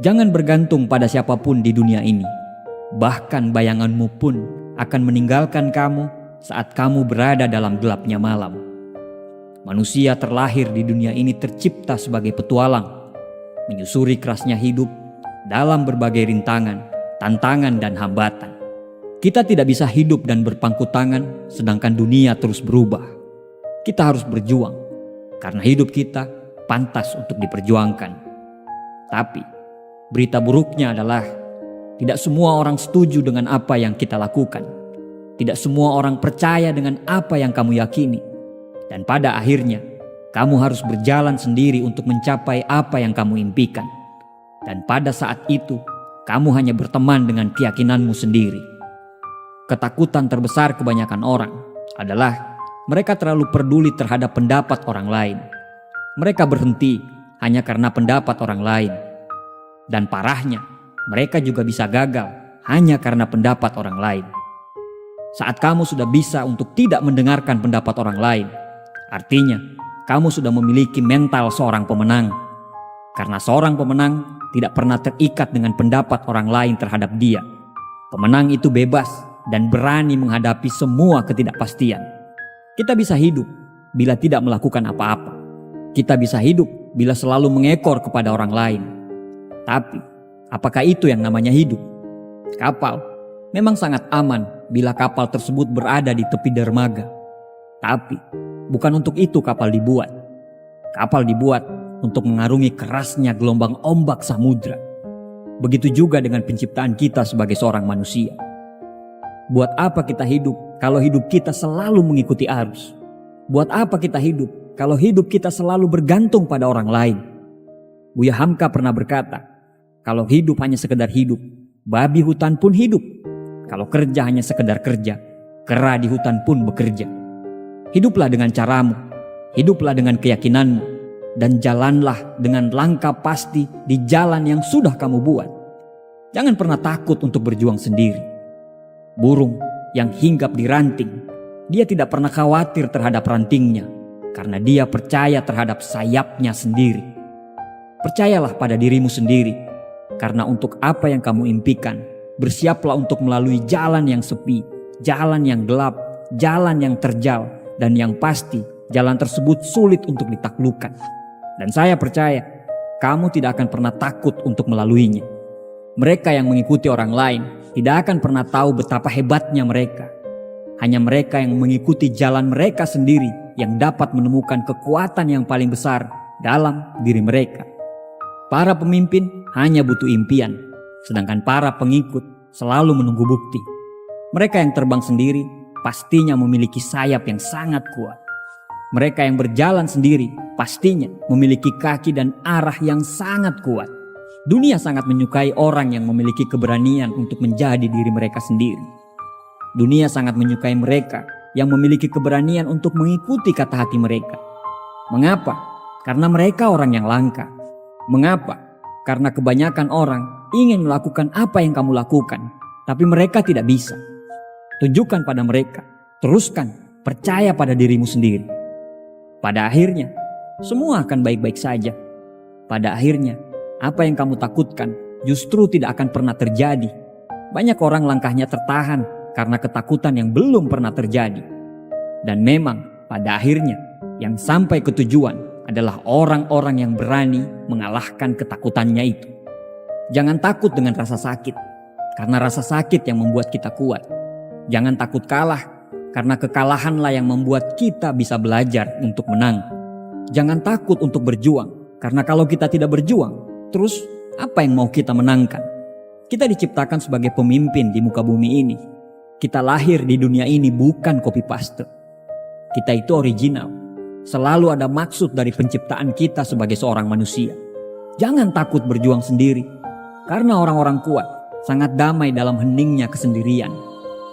Jangan bergantung pada siapapun di dunia ini. Bahkan bayanganmu pun akan meninggalkan kamu saat kamu berada dalam gelapnya malam. Manusia terlahir di dunia ini tercipta sebagai petualang, menyusuri kerasnya hidup dalam berbagai rintangan, tantangan dan hambatan. Kita tidak bisa hidup dan berpangku tangan sedangkan dunia terus berubah. Kita harus berjuang karena hidup kita pantas untuk diperjuangkan. Tapi berita buruknya adalah tidak semua orang setuju dengan apa yang kita lakukan. Tidak semua orang percaya dengan apa yang kamu yakini. Dan pada akhirnya, kamu harus berjalan sendiri untuk mencapai apa yang kamu impikan. Dan pada saat itu, kamu hanya berteman dengan keyakinanmu sendiri. Ketakutan terbesar kebanyakan orang adalah mereka terlalu peduli terhadap pendapat orang lain. Mereka berhenti hanya karena pendapat orang lain. Dan parahnya, mereka juga bisa gagal hanya karena pendapat orang lain. Saat kamu sudah bisa untuk tidak mendengarkan pendapat orang lain, artinya kamu sudah memiliki mental seorang pemenang. Karena seorang pemenang tidak pernah terikat dengan pendapat orang lain terhadap dia. Pemenang itu bebas dan berani menghadapi semua ketidakpastian. Kita bisa hidup bila tidak melakukan apa-apa. Kita bisa hidup bila selalu mengekor kepada orang lain. Tapi, apakah itu yang namanya hidup? Kapal memang sangat aman bila kapal tersebut berada di tepi dermaga. Tapi, bukan untuk itu kapal dibuat. Kapal dibuat untuk mengarungi kerasnya gelombang ombak samudra. Begitu juga dengan penciptaan kita sebagai seorang manusia. Buat apa kita hidup kalau hidup kita selalu mengikuti arus? Buat apa kita hidup kalau hidup kita selalu bergantung pada orang lain? Buya Hamka pernah berkata, kalau hidup hanya sekedar hidup, babi hutan pun hidup. Kalau kerja hanya sekedar kerja, kera di hutan pun bekerja. Hiduplah dengan caramu, hiduplah dengan keyakinanmu, dan jalanlah dengan langkah pasti di jalan yang sudah kamu buat. Jangan pernah takut untuk berjuang sendiri. Burung yang hinggap di ranting, dia tidak pernah khawatir terhadap rantingnya, karena dia percaya terhadap sayapnya sendiri. Percayalah pada dirimu sendiri, karena untuk apa yang kamu impikan, bersiaplah untuk melalui jalan yang sepi, jalan yang gelap, jalan yang terjal, dan yang pasti jalan tersebut sulit untuk ditaklukkan. Dan saya percaya, kamu tidak akan pernah takut untuk melaluinya. Mereka yang mengikuti orang lain tidak akan pernah tahu betapa hebatnya mereka. Hanya mereka yang mengikuti jalan mereka sendiri yang dapat menemukan kekuatan yang paling besar dalam diri mereka. Para pemimpin hanya butuh impian, sedangkan para pengikut selalu menunggu bukti. Mereka yang terbang sendiri pastinya memiliki sayap yang sangat kuat. Mereka yang berjalan sendiri pastinya memiliki kaki dan arah yang sangat kuat. Dunia sangat menyukai orang yang memiliki keberanian untuk menjadi diri mereka sendiri. Dunia sangat menyukai mereka yang memiliki keberanian untuk mengikuti kata hati mereka. Mengapa? Karena mereka orang yang langka. Mengapa? Karena kebanyakan orang ingin melakukan apa yang kamu lakukan, tapi mereka tidak bisa. Tunjukkan pada mereka, teruskan, percaya pada dirimu sendiri. Pada akhirnya, semua akan baik-baik saja. Pada akhirnya, apa yang kamu takutkan justru tidak akan pernah terjadi. Banyak orang langkahnya tertahan karena ketakutan yang belum pernah terjadi. Dan memang pada akhirnya yang sampai ke tujuan adalah orang-orang yang berani mengalahkan ketakutannya itu. Jangan takut dengan rasa sakit, karena rasa sakit yang membuat kita kuat. Jangan takut kalah, karena kekalahanlah yang membuat kita bisa belajar untuk menang. Jangan takut untuk berjuang, karena kalau kita tidak berjuang, terus apa yang mau kita menangkan? Kita diciptakan sebagai pemimpin di muka bumi ini. Kita lahir di dunia ini bukan copy paste. Kita itu original. Selalu ada maksud dari penciptaan kita sebagai seorang manusia. Jangan takut berjuang sendiri. Karena orang-orang kuat sangat damai dalam heningnya kesendirian.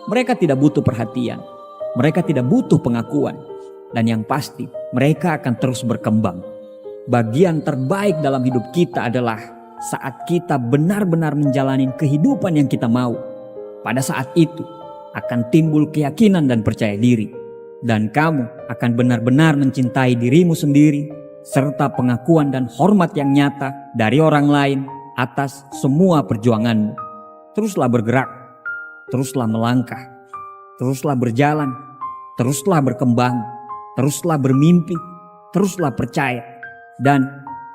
Mereka tidak butuh perhatian. Mereka tidak butuh pengakuan. Dan yang pasti mereka akan terus berkembang. Bagian terbaik dalam hidup kita adalah saat kita benar-benar menjalani kehidupan yang kita mau. Pada saat itu akan timbul keyakinan dan percaya diri. Dan kamu akan benar-benar mencintai dirimu sendiri, serta pengakuan dan hormat yang nyata dari orang lain atas semua perjuanganmu. Teruslah bergerak, teruslah melangkah, teruslah berjalan, teruslah berkembang, teruslah bermimpi, teruslah percaya. Dan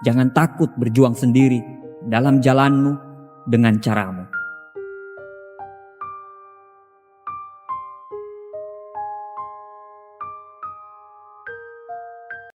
jangan takut berjuang sendiri dalam jalanmu dengan caramu.